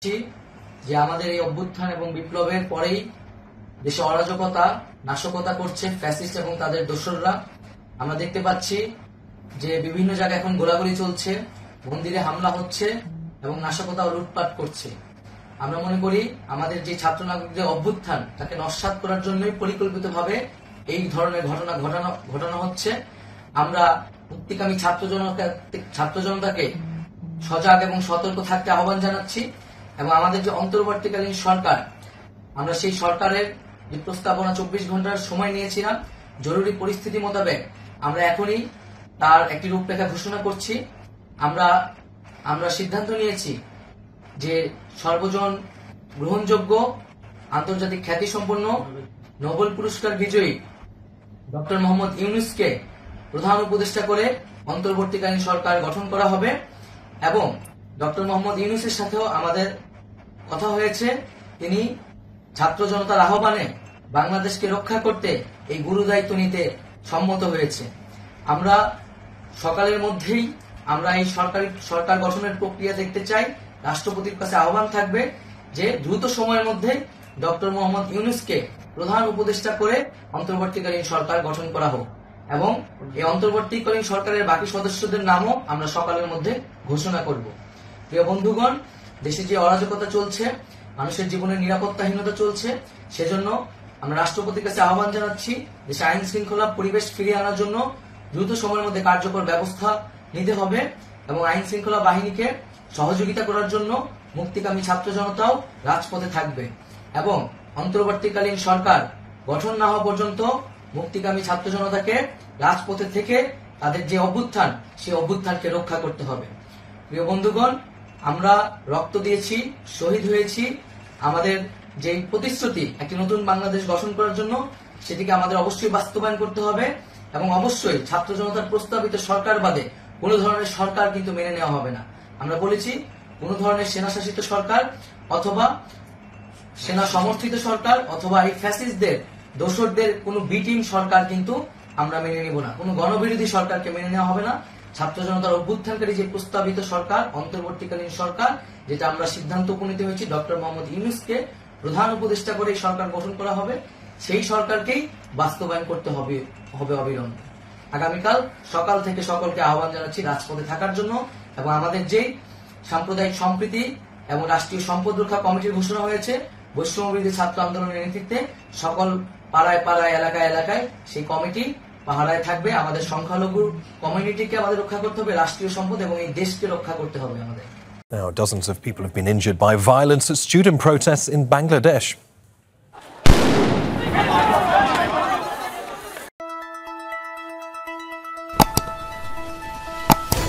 যে আমাদের এই অভ্যুত্থান এবং বিপ্লবের পরেই দেশে অরাজকতা নাশকতা করছে ফ্যাসিস্ট এবং তাদের দোসররা। আমরা দেখতে পাচ্ছি যে বিভিন্ন জায়গায় এখন গোলাগুলি চলছে, মন্দিরে হামলা হচ্ছে এবং নাশকতা ও লুটপাট করছে। আমরা মনে করি আমাদের যে ছাত্র নাগরিকদের অভ্যুত্থান তাকে নস্যাৎ করার জন্যই পরিকল্পিতভাবে এই ধরনের ঘটনা হচ্ছে। আমরা মুক্তিকামী ছাত্র জনতাকে সজাগ এবং সতর্ক থাকতে আহ্বান জানাচ্ছি এবং আমাদের যে অন্তর্বর্তীকালীন সরকার, আমরা সেই সরকারের যে প্রস্তাবনা 24 ঘন্টার সময় নিয়েছিলাম, জরুরি পরিস্থিতি মোতাবেক আমরা এখনই তার একটি রূপরেখা ঘোষণা করছি। আমরা সিদ্ধান্ত নিয়েছি যে সর্বজন গ্রহণযোগ্য আন্তর্জাতিক খ্যাতিসম্পন্ন নোবেল পুরস্কার বিজয়ী ডক্টর মোহাম্মদ ইউনূসকে প্রধান উপদেষ্টা করে অন্তর্বর্তীকালীন সরকার গঠন করা হবে এবং ডক্টর মোহাম্মদ ইউনূসের সাথেও আমাদের কথা হয়েছে। তিনি ছাত্র জনতার আহ্বানে বাংলাদেশকে রক্ষা করতে এই গুরু দায়িত্ব নিতে সম্মত হয়েছে। আমরা সকালের মধ্যেই আমরা এই সরকার গঠনের প্রক্রিয়া দেখতে চাই। রাষ্ট্রপতির কাছে আহ্বান থাকবে যে দ্রুত সময়ের মধ্যে ডক্টর মোহাম্মদ ইউনূসকে প্রধান উপদেষ্টা করে অন্তর্বর্তীকালীন সরকার গঠন করা হোক এবং এই অন্তর্বর্তীকালীন সরকারের বাকি সদস্যদের নামও আমরা সকালের মধ্যে ঘোষণা করব। প্রিয় বন্ধুগণ, দেশে যে অরাজকতা চলছে, মানুষের জীবনের নিরাপত্তাহীনতা চলছে, সেজন্য আমরা রাষ্ট্রপতির কাছে আহ্বান জানাচ্ছি দেশে আইন শৃঙ্খলা পরিবেশ ফিরিয়ে আনার জন্য দ্রুত সময়ের মধ্যে কার্যকর ব্যবস্থা নিতে হবে এবং আইন শৃঙ্খলা বাহিনীকে সহযোগিতা করার জন্য মুক্তিকামী ছাত্র জনতাও রাজপথে থাকবে এবং অন্তর্বর্তীকালীন সরকার গঠন না হওয়া পর্যন্ত মুক্তিকামী ছাত্র জনতাকে রাজপথে থেকে তাদের যে অভ্যুত্থান, সেই অভ্যুত্থানকে রক্ষা করতে হবে। প্রিয় বন্ধুগণ, আমরা রক্ত দিয়েছি, শহীদ হয়েছি। আমাদের যে প্রতিশ্রুতি একটি নতুন বাংলাদেশ গঠন করার জন্য, সেটিকে আমাদের অবশ্যই বাস্তবায়ন করতে হবে এবং অবশ্যই ছাত্র জনতার প্রস্তাবিত সরকার বাদে কোন ধরনের সরকার কিন্তু মেনে নেওয়া হবে না। আমরা বলেছি কোন ধরনের সেনা শাসিত সরকার অথবা সেনা সমর্থিত সরকার অথবা এই ফ্যাসিস্টদের দোসরদের কোন বিটিম সরকার কিন্তু আমরা মেনে নিব না। কোন গণবিরোধী সরকারকে মেনে নেওয়া হবে না। ছাত্র জনতার অভ্যুত্থানকারী যে প্রস্তাবিত সরকার, অন্তর্বর্তীকালীন সরকার, যেটা আমরা সিদ্ধান্ত উপনীত হয়েছি ডক্টর মোহাম্মদ ইউনূসকে প্রধান উপদেষ্টা করে এই সরকার গঠন করা হবে, সেই সরকারকেই বাস্তবায়ন করতে হবে অবিলম্বে। আগামীকাল সকাল থেকে সকলকে আহ্বান জানাচ্ছি রাজপথে থাকার জন্য এবং আমাদের যে সাম্প্রদায়িক সম্প্রীতি এবং রাষ্ট্রীয় সম্পদ রক্ষা কমিটির ঘোষণা হয়েছে বৈষম্যবিরোধী ছাত্র আন্দোলনের নেতৃত্বে, সকল পাড়ায় পাড়ায় এলাকায় এলাকায় সেই কমিটি পাহারায় থাকবে। আমাদের সংখ্যালঘু কমিউনিটিকে আমাদের রক্ষা করতে হবে, রাষ্ট্রীয় সম্পদ এবং এই দেশকে রক্ষা করতে হবে আমাদের। Now, dozens of people have been injured by violence at student protests in Bangladesh.